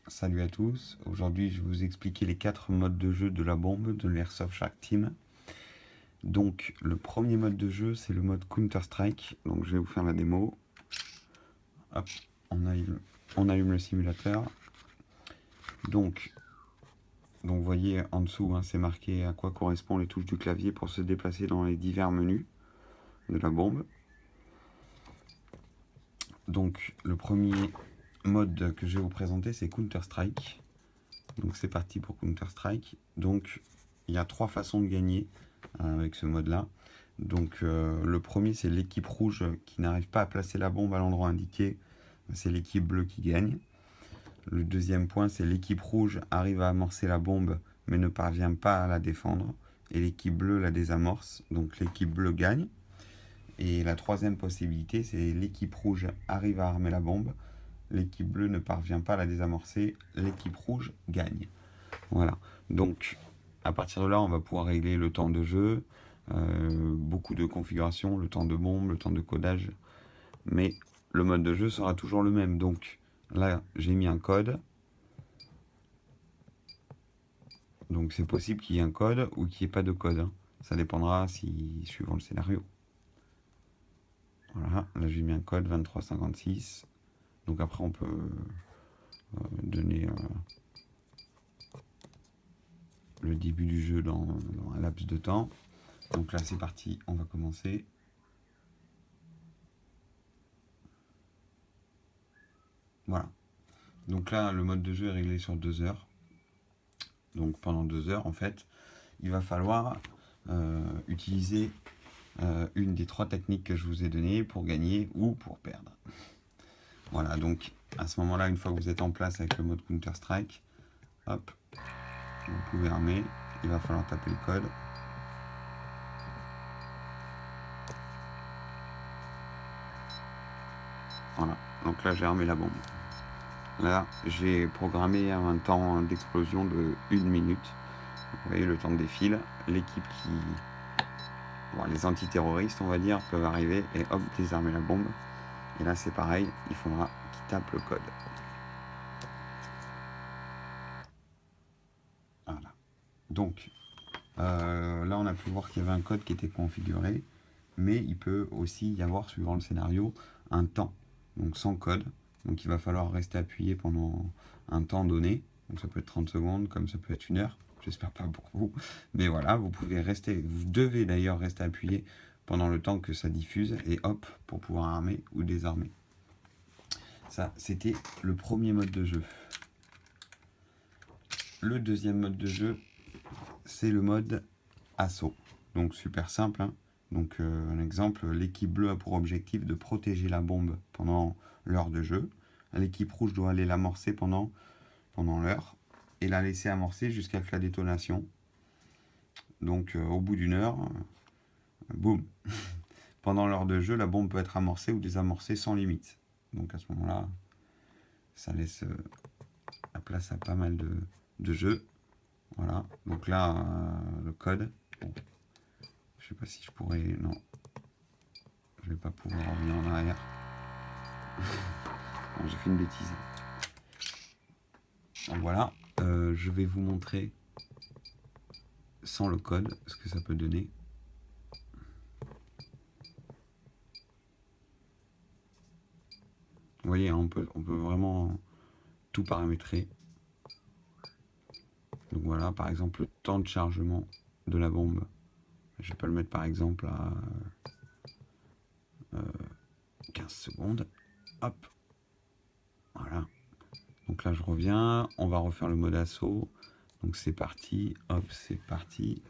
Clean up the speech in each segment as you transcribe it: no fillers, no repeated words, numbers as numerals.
Salut à tous, aujourd'hui je vais vous expliquer les 4 modes de jeu de la bombe de l'Airsoft Shark Team. Donc le premier mode de jeu c'est le mode Counter-Strike, donc je vais vous faire la démo. Hop, on allume le simulateur. Donc vous voyez en dessous c'est marqué à quoi correspondent les touches du clavier pour se déplacer dans les divers menus de la bombe. Donc le premier mode que je vais vous présenter c'est Counter-Strike. Donc c'est parti pour Counter-Strike. Donc il y a 3 façons de gagner avec ce mode là. Donc le premier c'est l'équipe rouge qui n'arrive pas à placer la bombe à l'endroit indiqué. C'est l'équipe bleue qui gagne. Le deuxième point c'est l'équipe rouge arrive à amorcer la bombe mais ne parvient pas à la défendre. Et l'équipe bleue la désamorce. Donc l'équipe bleue gagne. Et la troisième possibilité c'est l'équipe rouge arrive à armer la bombe. L'équipe bleue ne parvient pas à la désamorcer. L'équipe rouge gagne. Voilà, donc à partir de là, on va pouvoir régler le temps de jeu, beaucoup de configurations, le temps de bombe, le temps de codage, mais le mode de jeu sera toujours le même. Donc là, j'ai mis un code, donc c'est possible qu'il y ait un code ou qu'il n'y ait pas de code. Ça dépendra suivant le scénario. Voilà, là j'ai mis un code 2356. Donc après, on peut donner le début du jeu dans un laps de temps. Donc là c'est parti, on va commencer. Voilà. Donc là le mode de jeu est réglé sur 2 heures. Donc pendant 2 heures en fait, il va falloir utiliser une des 3 techniques que je vous ai données pour gagner ou pour perdre. Voilà, donc à ce moment-là, une fois que vous êtes en place avec le mode Counter-Strike, hop, vous pouvez armer, il va falloir taper le code. Voilà, donc là j'ai armé la bombe. Là j'ai programmé un temps d'explosion de 1 minute. Vous voyez le temps défile. L'équipe les antiterroristes on va dire peuvent arriver et hop désarmer la bombe. Et là c'est pareil, il faudra qu'ils tapent le code. Voilà. Donc là on a pu voir qu'il y avait un code qui était configuré, mais il peut aussi y avoir, suivant le scénario, un temps, donc sans code. Donc il va falloir rester appuyé pendant un temps donné. Donc ça peut être 30 secondes, comme ça peut être 1 heure. J'espère pas pour vous. Mais voilà, vous devez d'ailleurs rester appuyé pendant le temps que ça diffuse, et hop, pour pouvoir armer ou désarmer. Ça, c'était le premier mode de jeu. Le deuxième mode de jeu, c'est le mode assaut. Donc super simple. Donc un exemple, l'équipe bleue a pour objectif de protéger la bombe pendant l'heure de jeu. L'équipe rouge doit aller l'amorcer pendant l'heure et la laisser amorcer jusqu'à la détonation. Donc au bout d'1 heure, boum. Pendant l'heure de jeu, la bombe peut être amorcée ou désamorcée sans limite. Donc à ce moment-là, ça laisse la place à pas mal de jeux. Voilà, donc là, le code. Bon, je sais pas si je pourrais... Non, je vais pas pouvoir revenir en arrière. Bon, j'ai fait une bêtise. Donc voilà, je vais vous montrer sans le code ce que ça peut donner. Vous voyez, on peut vraiment tout paramétrer. Donc voilà, par exemple, le temps de chargement de la bombe. Je peux le mettre par exemple à 15 secondes. Hop. Voilà. Donc là, je reviens. On va refaire le mode assaut. Donc c'est parti. Hop, c'est parti.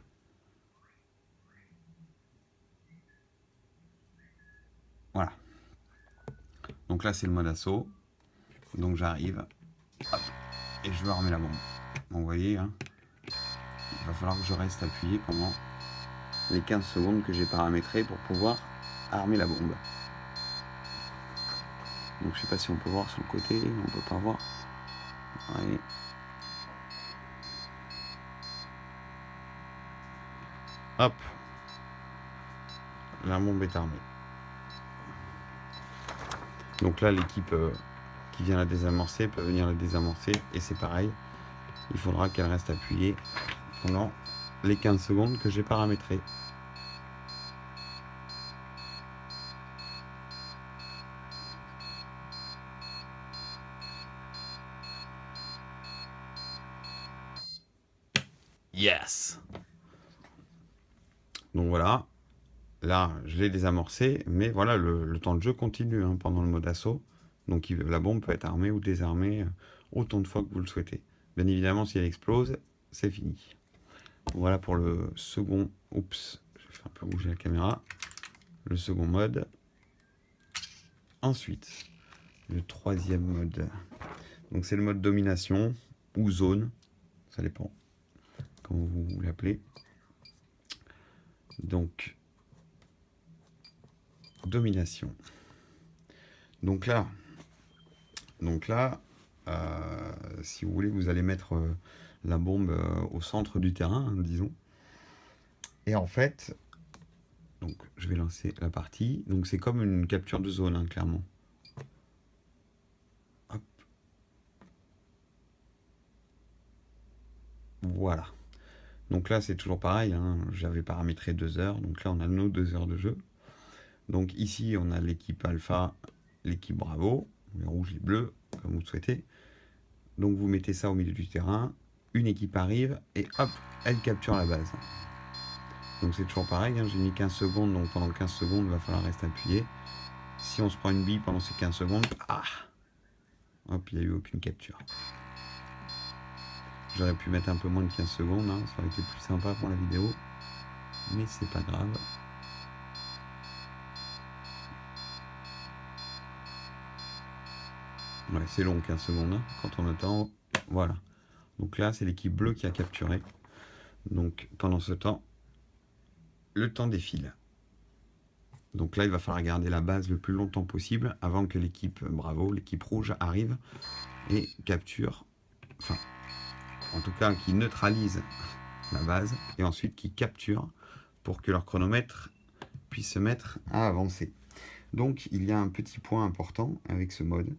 Voilà. Donc là, c'est le mode assaut. Donc j'arrive. Hop. Et je veux armer la bombe. Donc vous voyez, il va falloir que je reste appuyé pendant les 15 secondes que j'ai paramétré pour pouvoir armer la bombe. Donc je sais pas si on peut voir sur le côté, on peut pas voir. Ouais. Hop. La bombe est armée. Donc là l'équipe qui vient la désamorcer peut venir la désamorcer. Et c'est pareil, il faudra qu'elle reste appuyée pendant les 15 secondes que j'ai paramétrées. Yes! Donc voilà, là je l'ai désamorcé, mais voilà, le temps de jeu continue hein, pendant le mode assaut. Donc la bombe peut être armée ou désarmée autant de fois que vous le souhaitez. Bien évidemment, si elle explose, c'est fini. Voilà pour le second. Oups, je vais faire un peu bouger la caméra. Le second mode. Ensuite, le troisième mode. Donc c'est le mode domination ou zone, ça dépend comment vous l'appelez. Donc domination. Donc là, si vous voulez, vous allez mettre la bombe au centre du terrain, hein, disons. Et en fait, donc je vais lancer la partie. Donc c'est comme une capture de zone, hein, clairement. Hop. Voilà. Donc là, c'est toujours pareil. Hein, j'avais paramétré 2 heures. Donc là, on a nos 2 heures de jeu. Donc ici, on a l'équipe alpha, l'équipe bravo, les rouges, les bleus, comme vous le souhaitez. Donc vous mettez ça au milieu du terrain. Une équipe arrive et hop, elle capture la base. Donc c'est toujours pareil, hein, j'ai mis 15 secondes, donc pendant 15 secondes, il va falloir rester appuyé. Si on se prend une bille pendant ces 15 secondes, hop, il n'y a eu aucune capture. J'aurais pu mettre un peu moins de 15 secondes, hein, ça aurait été plus sympa pour la vidéo, mais c'est pas grave. Ouais, c'est long 15 secondes, hein, quand on attend. Voilà. Donc là, c'est l'équipe bleue qui a capturé. Donc pendant ce temps, le temps défile. Donc là, il va falloir garder la base le plus longtemps possible avant que l'équipe bravo, l'équipe rouge arrive et capture, enfin, en tout cas, qui neutralise la base et ensuite qui capture pour que leur chronomètre puisse se mettre à avancer. Donc, il y a un petit point important avec ce mode.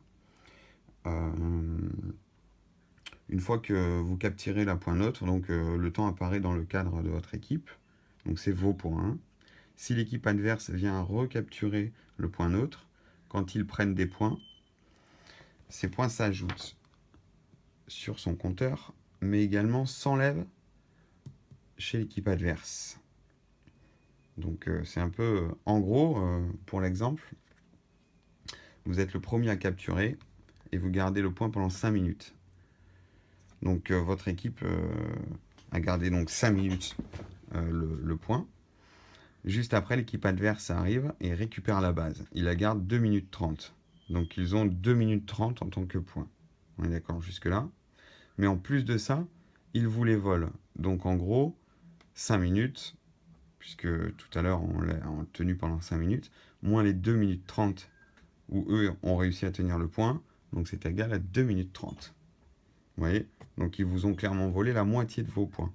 Une fois que vous capturez la point neutre, donc le temps apparaît dans le cadre de votre équipe. Donc, c'est vos points. Si l'équipe adverse vient recapturer le point neutre, quand ils prennent des points, ces points s'ajoutent sur son compteur, mais également s'enlèvent chez l'équipe adverse. Donc c'est un peu, en gros, pour l'exemple, vous êtes le premier à capturer et vous gardez le point pendant 5 minutes. Donc votre équipe a gardé donc 5 minutes le point. Juste après, l'équipe adverse arrive et récupère la base. Il la garde 2 minutes 30. Donc ils ont 2 minutes 30 en tant que point. On est d'accord jusque-là. Mais en plus de ça, ils vous les volent. Donc en gros, 5 minutes, puisque tout à l'heure on l'a tenu pendant 5 minutes, moins les 2 minutes 30 où eux ont réussi à tenir le point, donc c'est égal à 2 minutes 30. Vous voyez? Donc ils vous ont clairement volé la moitié de vos points.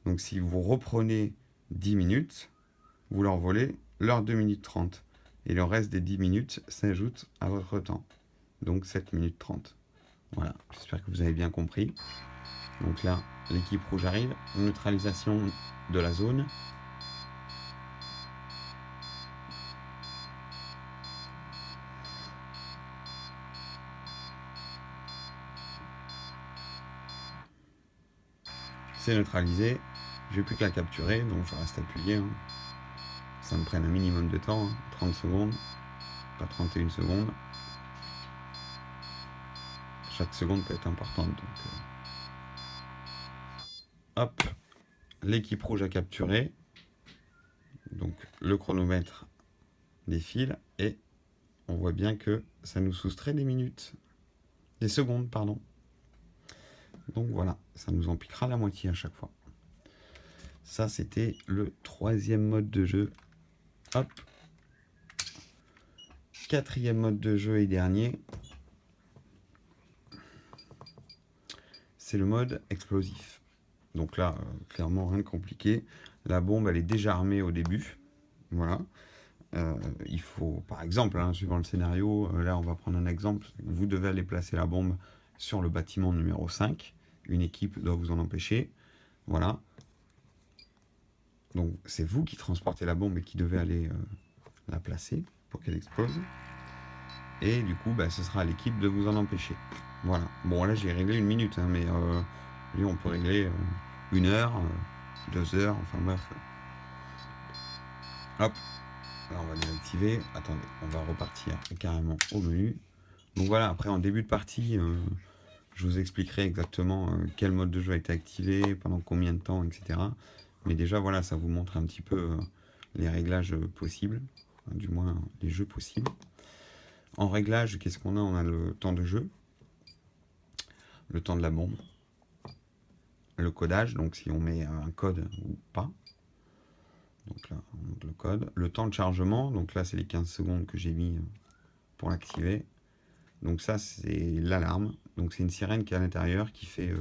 Donc si vous reprenez 10 minutes, vous leur volez leurs 2 minutes 30. Et le reste des 10 minutes s'ajoute à votre temps. Donc 7 minutes 30. Voilà, j'espère que vous avez bien compris. Donc là, l'équipe rouge arrive, neutralisation de la zone. C'est neutralisé, j'ai plus qu'à capturer, donc je reste appuyé. Hein. Ça me prenne un minimum de temps, hein, 30 secondes, pas 31 secondes. Chaque seconde peut être importante. Donc, hop, l'équipe rouge a capturé. Donc le chronomètre défile et on voit bien que ça nous soustrait des minutes. Des secondes, pardon. Donc voilà, ça nous en piquera la moitié à chaque fois. Ça, c'était le troisième mode de jeu. Hop. Quatrième mode de jeu et dernier. C'est le mode explosif. Donc là, clairement, rien de compliqué. La bombe, elle est déjà armée au début. Voilà. il faut, par exemple, hein, suivant le scénario, là on va prendre un exemple, vous devez aller placer la bombe sur le bâtiment numéro 5, une équipe doit vous en empêcher, voilà. Donc c'est vous qui transportez la bombe et qui devez aller la placer pour qu'elle explose. Et du coup, ce sera à l'équipe de vous en empêcher. Voilà. Bon, là j'ai réglé 1 minute, hein, mais lui on peut régler 1 heure, 2 heures, enfin bref. Hop, là on va désactiver. Attendez, on va repartir carrément au menu. Donc voilà, après en début de partie, je vous expliquerai exactement quel mode de jeu a été activé, pendant combien de temps, etc. Mais déjà voilà, ça vous montre un petit peu les réglages possibles, enfin, du moins les jeux possibles. En réglage, qu'est-ce qu'on a? On a le temps de jeu, le temps de la bombe, le codage, donc si on met un code ou pas. Donc là, on monte le code. Le temps de chargement, donc là, c'est les 15 secondes que j'ai mis pour l'activer. Donc ça, c'est l'alarme. Donc c'est une sirène qui est à l'intérieur qui fait,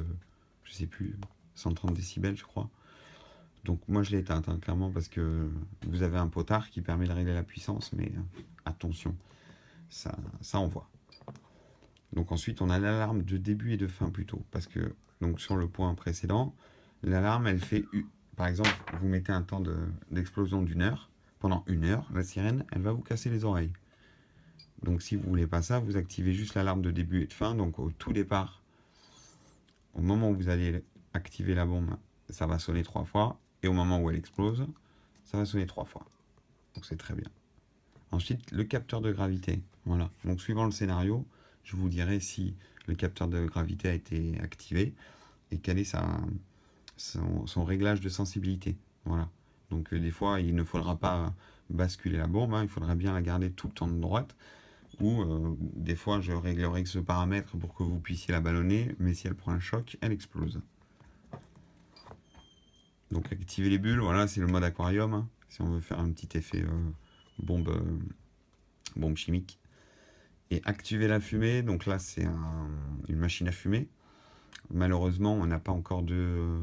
je sais plus, 130 décibels, je crois. Donc moi, je l'ai éteinte, hein, clairement, parce que vous avez un potard qui permet de régler la puissance, mais attention, ça envoie. Donc ensuite, on a l'alarme de début et de fin plutôt, parce que donc sur le point précédent, l'alarme, elle fait, par exemple, vous mettez un temps d'explosion d'1 heure. Pendant 1 heure, la sirène, elle va vous casser les oreilles. Donc si vous voulez pas ça, vous activez juste l'alarme de début et de fin. Donc au tout départ, au moment où vous allez activer la bombe, ça va sonner 3 fois. Et au moment où elle explose, ça va sonner 3 fois. Donc c'est très bien. Ensuite, le capteur de gravité. Voilà. Donc suivant le scénario, je vous dirai si le capteur de gravité a été activé et quel est son réglage de sensibilité. Voilà. Donc des fois, il ne faudra pas basculer la bombe, hein, il faudra bien la garder tout le temps de droite. Ou des fois, je réglerai ce paramètre pour que vous puissiez la ballonner, mais si elle prend un choc, elle explose. Donc activer les bulles, voilà, c'est le mode aquarium, hein, si on veut faire un petit effet bombe chimique. Et activer la fumée, donc là c'est une machine à fumer. Malheureusement, on n'a pas encore de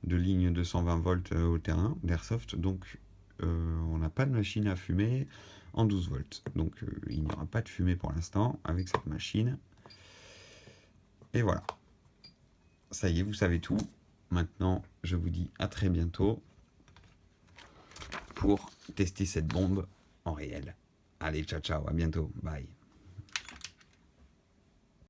ligne de 120 volts au terrain d'airsoft, donc on n'a pas de machine à fumer en 12 volts. Donc il n'y aura pas de fumée pour l'instant avec cette machine. Et voilà. Ça y est, vous savez tout. Maintenant, je vous dis à très bientôt pour tester cette bombe en réel. Allez, ciao ciao, à bientôt, bye.